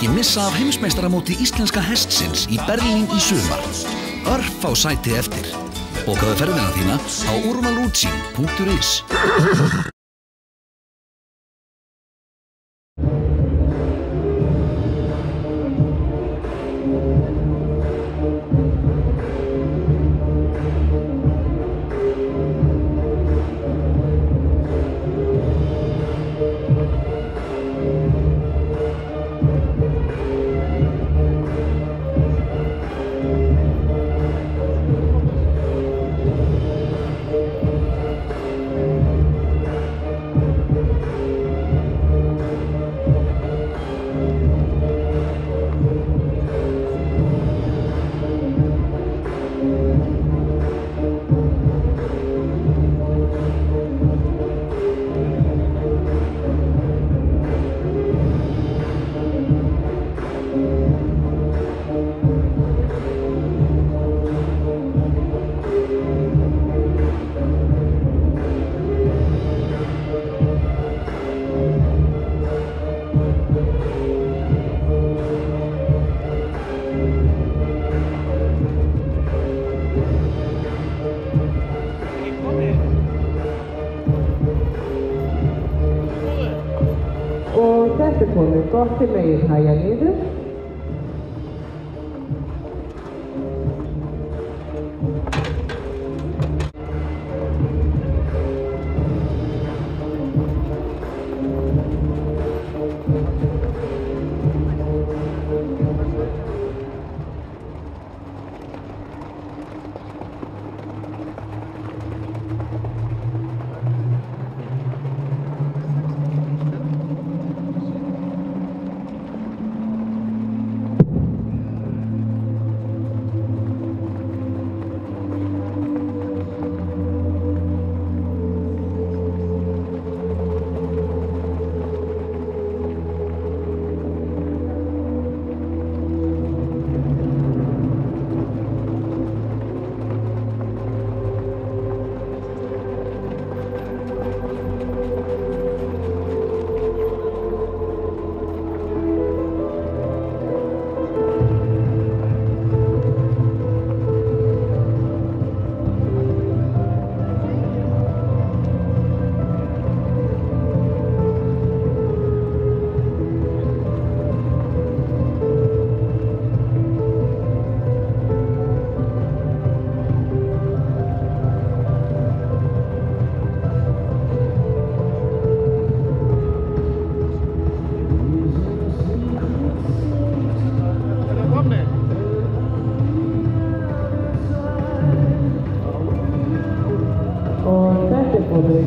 ekki missa af heimsmeistaramóti íslenska hestsins í Berlín í sumar. Örfá sæti eftir. Bókaðu ferðina þína á urmalucci.is. Þetta er komið gott til megin hægja niður.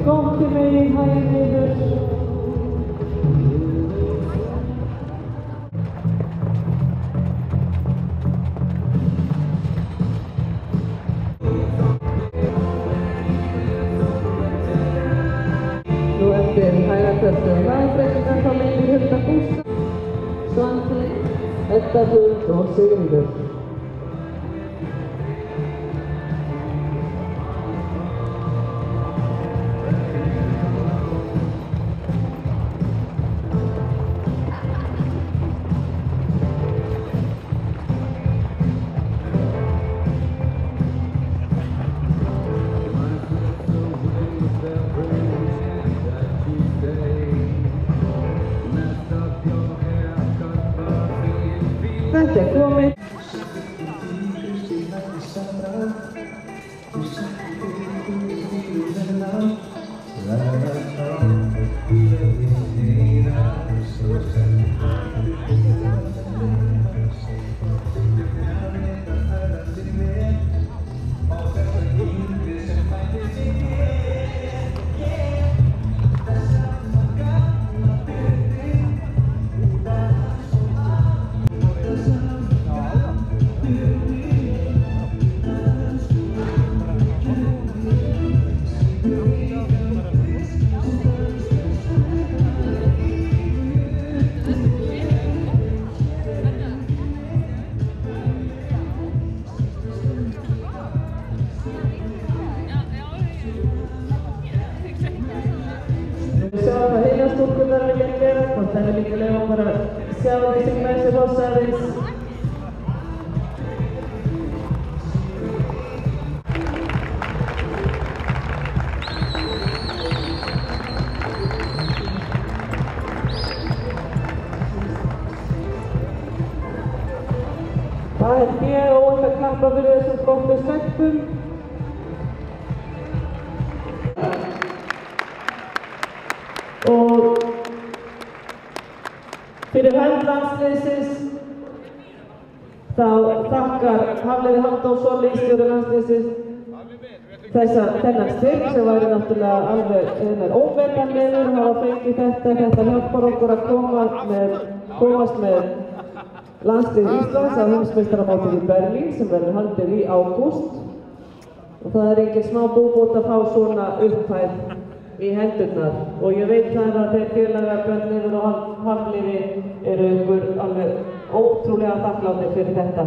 Gott til megin hægja niður. Nú eftir hægakvöldu lagbreytingar þá leiðir Hulda Gústa, Svanfríð, Edda Huld og Sigríður. Þetta er komið. sjá því sem með sér hossarins. Það held ég óvænt að klappa fyrir þessum gottu stelpum. Og fyrir hönd landsliðsins þá þakkar Hafliði Halldórsson, leikstjóri landsliðsins, þennan styrk sem væri náttúrulega alveg ómetanlegur að hafa fengið þetta. Þetta hjálpar okkur að komast með landslið Íslands á heimsmeistaramótinu í Berlín sem verður haldið í ágúst. Og það engin smá búbót að fá svona upphæð í hendurnar. Og ég veit þar að þeir félagar Björnleifur og Hafliði eru ykkur alveg ótrúlega þakklátir fyrir þetta.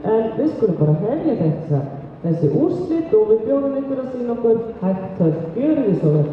En við skulum bara hefja þessi úrslit og við bjóðum ykkur að sýna okkur hægt högt. Gjörið þið svo vel.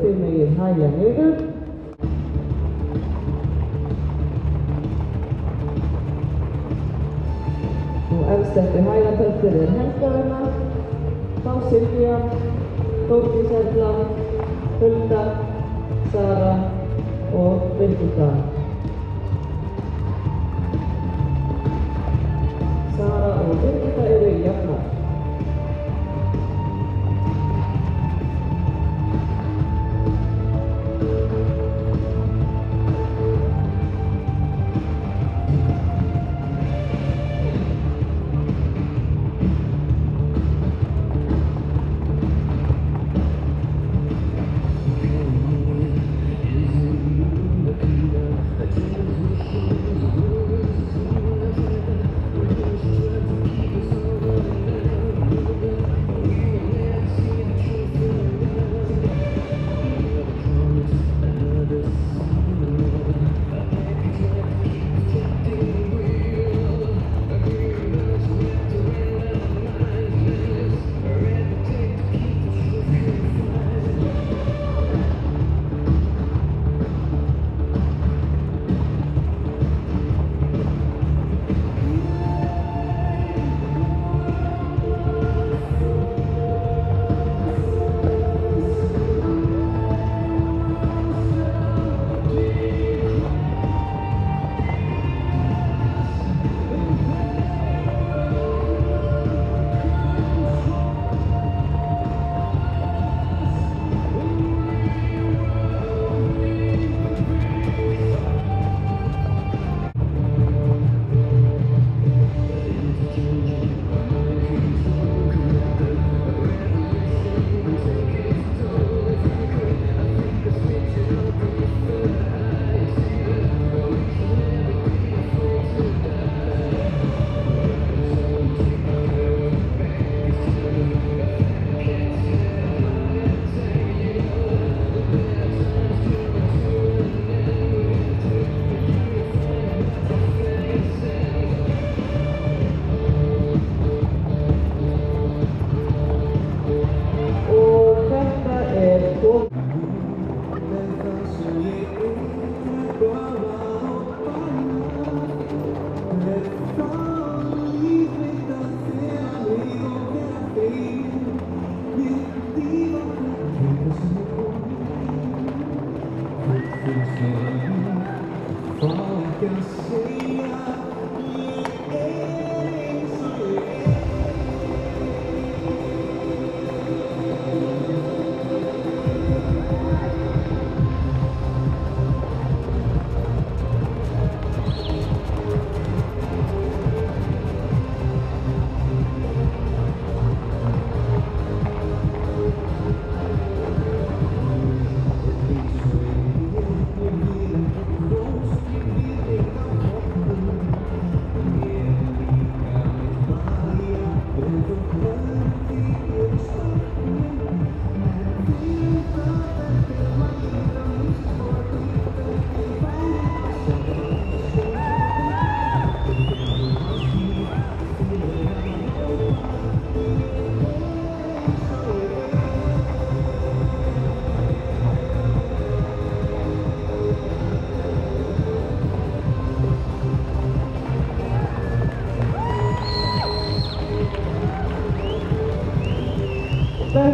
Þið megið hægja niður. Og efst eftir hægjatöftir Helga, þá Silvía, Þórdís Erla, Hulda, Sara og Birgitta. Sara og Birgitta eru jafnar.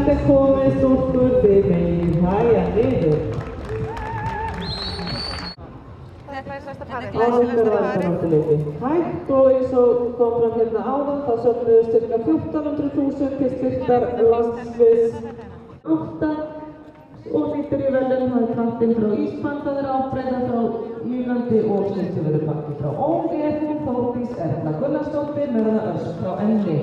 Þetta er komið stúlkur þið megin hægja niður. Og þetta er vantanáttuleiki. Hægt og eins og kom fram hérna áðan þá söfnuðust cirka 1400.000 til styrktar landsliðs 8 og nýttur í verðin það er kraftinn frá Íspan, það er ábreiða frá Írlandi og snyrtivörupakki frá OGF og Þórdís Erla Gunnarsdóttir með hana Ösp frá Enni.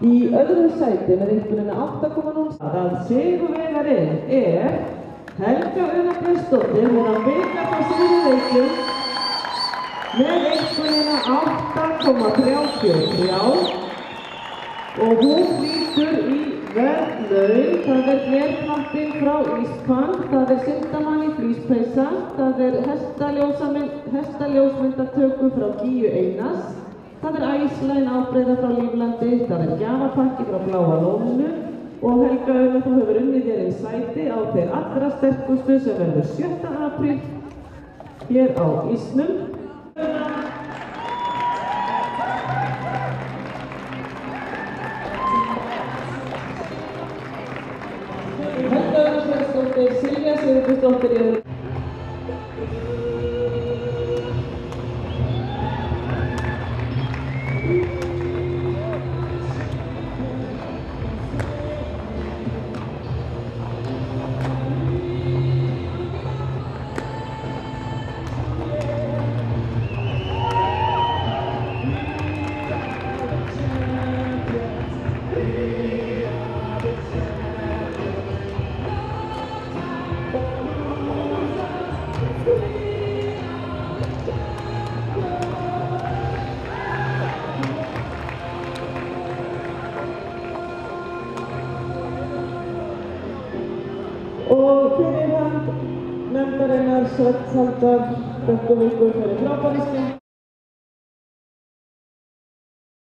Í öðru sæti með einhvernina 8,0 að sigurvegarinn er Helga Una Björnsdóttir með að byggja frá sigurleikjum með einhvernina 8,33 og hún flýtur í verðlaun. Það er glerknappinn frá Íspan, það er syndamann í flíspeysa, það er hestaljósmyndatöku frá Gíu Einars, það er æslæn ábreiða frá Líflandi, það er gjafapakki frá Bláa Lóninu og Helga Una, þú hefur unnið þér í sæti á þeir allra sterkustu sem verður 7. apríl hér á Ísnum. Helga Una Björnsdóttir, Silja Sigurbjörnsdóttir í öðru. Og fyrir hand nefndarinnar Sveinn Saldar, þökkum ykkur fyrir frábæriskinn.